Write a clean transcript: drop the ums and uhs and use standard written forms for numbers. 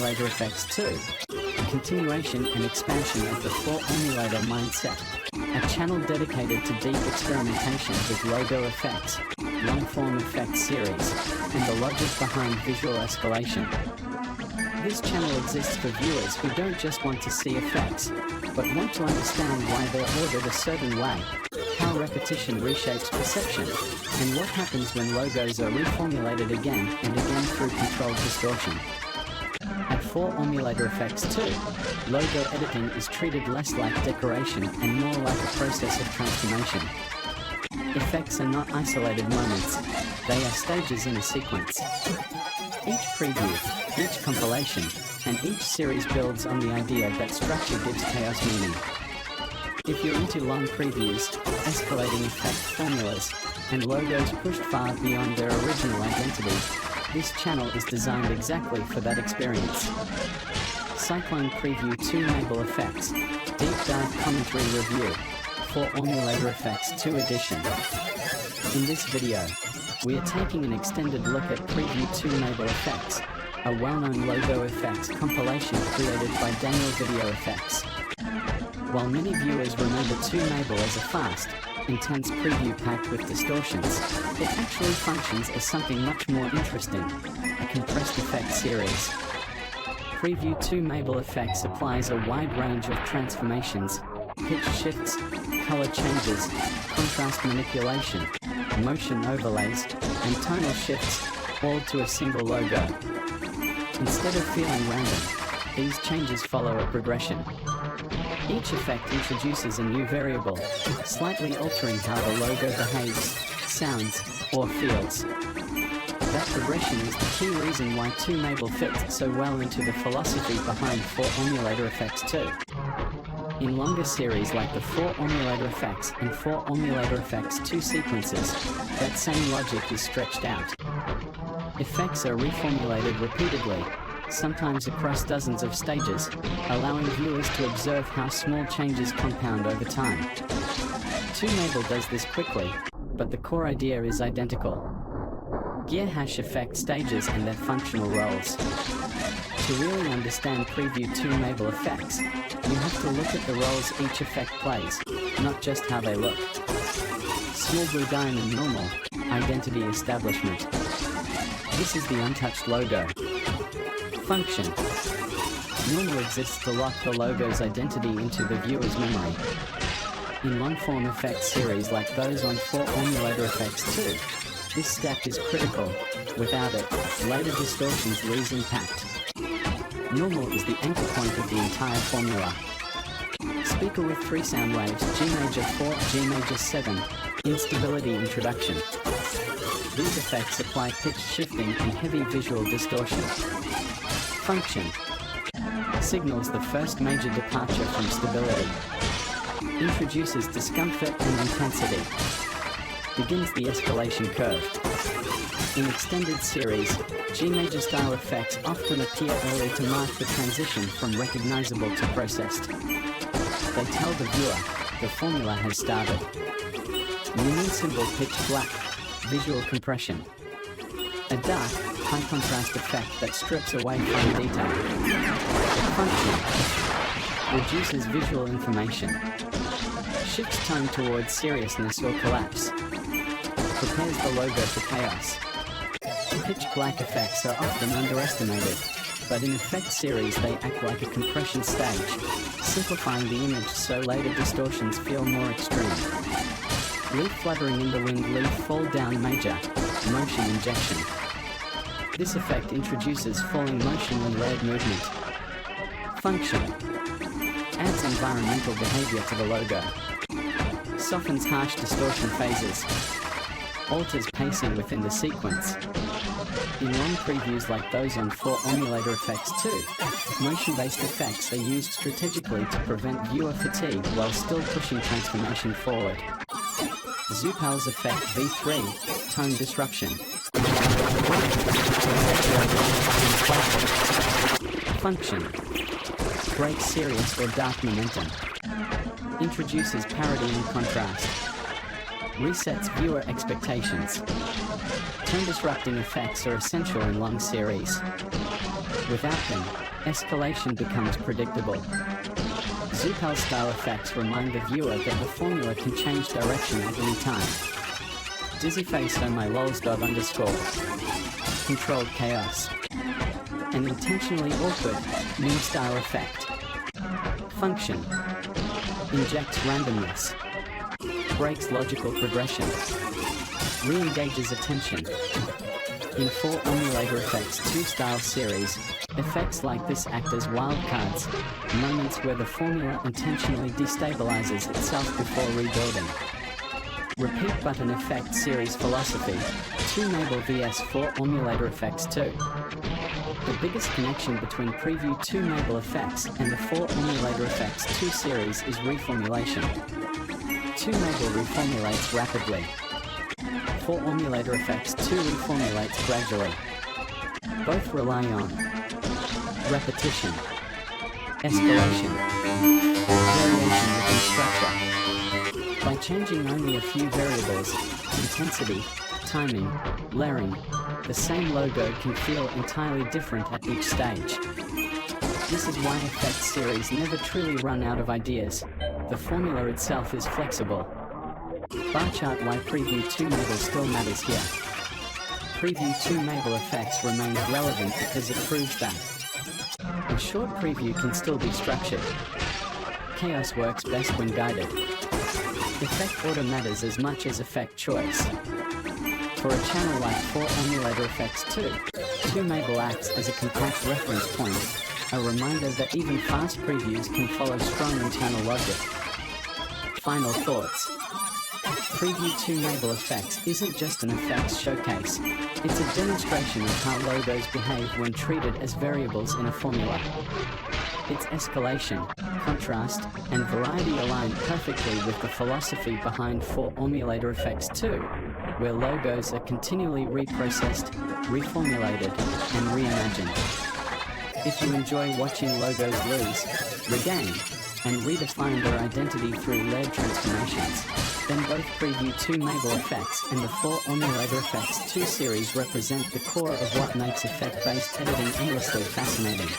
Formulator Effects 2, a continuation and expansion of the 4Emulator mindset, a channel dedicated to deep experimentation with logo effects, long-form effects series, and the logic behind visual escalation. This channel exists for viewers who don't just want to see effects, but want to understand why they're ordered a certain way, how repetition reshapes perception, and what happens when logos are reformulated again and again through controlled distortion. At 4Emulator Effects 2, logo editing is treated less like decoration and more like a process of transformation. Effects are not isolated moments, they are stages in a sequence. Each preview, each compilation, and each series builds on the idea that structure gives chaos meaning. If you're into long previews, escalating effect formulas, and logos pushed far beyond their original identity, this channel is designed exactly for that experience. Cyclone Preview 2MABAL Effects, Deep Dive Commentary Review, 4Emulator Effects 2 Edition. In this video, we are taking an extended look at Preview 2MABAL Effects, a well-known logo effects compilation created by Daniel Video Effects. While many viewers remember 2MABAL as a fast, intense preview packed with distortions, it actually functions as something much more interesting, a compressed effect series. Preview 2MABAL Effects applies a wide range of transformations, pitch shifts, color changes, contrast manipulation, motion overlays, and tonal shifts, all to a single logo. Instead of feeling random, these changes follow a progression. Each effect introduces a new variable, slightly altering how the logo behaves, sounds, or feels. That progression is the key reason why 2MABAL fits so well into the philosophy behind 4Emulator Effects 2. In longer series like the 4Emulator Effects and 4Emulator Effects 2 sequences, that same logic is stretched out. Effects are reformulated repeatedly, sometimes across dozens of stages, allowing viewers to observe how small changes compound over time. 2MABAL does this quickly, but the core idea is identical. Gear hash effect stages and their functional roles. To really understand Preview 2MABAL Effects, you have to look at the roles each effect plays, not just how they look. Small blue diamond normal, identity establishment. This is the untouched logo. Function. Normal exists to lock the logo's identity into the viewer's memory. In long-form effects series like those on 4Emulator Effects 2, this step is critical. Without it, later distortions lose impact. Normal is the anchor point of the entire formula. Speaker with 3 sound waves, G major 4, G major 7, instability introduction. These effects apply pitch shifting and heavy visual distortion. Function. Signals the first major departure from stability. Introduces discomfort and intensity. Begins the escalation curve. In extended series, G major style effects often appear early to mark the transition from recognizable to processed. They tell the viewer, the formula has started. Union symbol pitch black, visual compression. A dark, high contrast effect that strips away fine detail. Function. Reduces visual information. Shifts tone towards seriousness or collapse. Prepares the logo for chaos. Pitch black effects are often underestimated, but in effect series they act like a compression stage, simplifying the image so later distortions feel more extreme. Leaf fluttering in the wind, leaf fall down major, motion injection. This effect introduces falling motion and layered movement. Function. Adds environmental behavior to the logo. Softens harsh distortion phases. Alters pacing within the sequence. In long previews like those on 4Emulator Effects 2, motion-based effects are used strategically to prevent viewer fatigue while still pushing transformation forward. 2MABAL's effect V3, tone disruption. Function. Breaks serious or dark momentum. Introduces parody and contrast. resets viewer expectations. Tone-disrupting effects are essential in long series. Without them, escalation becomes predictable. 2MABAL style effects remind the viewer that the formula can change direction at any time. Dizzyface on my lols._. Controlled chaos. An intentionally awkward, meme style effect. Function. Injects randomness. Breaks logical progression. Re-engages attention. In 4Emulator Effects 2 style series, effects like this act as wildcards, moments where the formula intentionally destabilizes itself before rebuilding. Repeat button effect series philosophy, 2MABAL vs 4Emulator Effects 2. The biggest connection between Preview 2MABAL Effects and the 4Emulator Effects 2 series is reformulation. 2MABAL reformulates rapidly. 4Emulator Effects 2 reformulates gradually. Both rely on repetition, escalation, variation within structure. By changing only a few variables, intensity, timing, layering, the same logo can feel entirely different at each stage. This is why effect series never truly run out of ideas. The formula itself is flexible. Bar chart why Preview 2MABAL still matters here. Preview 2MABAL effects remains relevant because it proves that a short preview can still be structured. Chaos works best when guided. Effect order matters as much as effect choice. For a channel like 4Emulator Effects 2, 2MABAL acts as a compact reference point, a reminder that even fast previews can follow strong internal logic. Final thoughts. Preview 2MABAL Effects isn't just an effects showcase, it's a demonstration of how logos behave when treated as variables in a formula. Its escalation, contrast, and variety align perfectly with the philosophy behind 4Emulator Effects 2, where logos are continually reprocessed, reformulated, and reimagined. If you enjoy watching logos lose, regain, and redefine their identity through layered transformations, then both Preview 2MABAL Effects and the 4Emulator Effects 2 series represent the core of what makes effect-based editing endlessly fascinating.